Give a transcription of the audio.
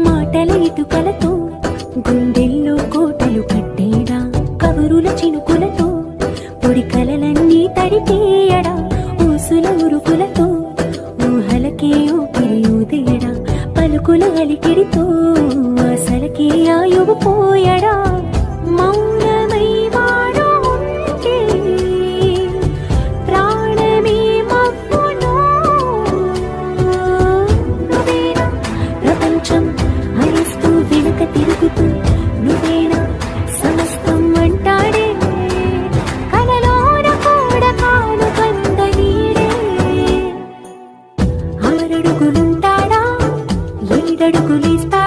మాటల ఇటుకలతో గుండెల్లో కోటలు కట్టేడా, కబురుల చినుకులతో పొడి కలలన్నీ తడిపేయడా, ఊసుల ఉరుకులతో ఊహలకే ఊపిరి ఊదేయడా, పలుకుల అలికిడితో అసలకే ఆయువు పోయడా. మౌనమై వాడు ఉంటే ప్రాణమే మవ్వును. నువ్వేనా ప్రపంచం అరిస్తూ వెనుక తిరుగుతూ, నువ్వేనా సమస్తం అంటాడే, కలలోన కూడా కాను కంద నీడే. ఆరడుగులుంటాడా, ఏడడుగులేస్తాడా,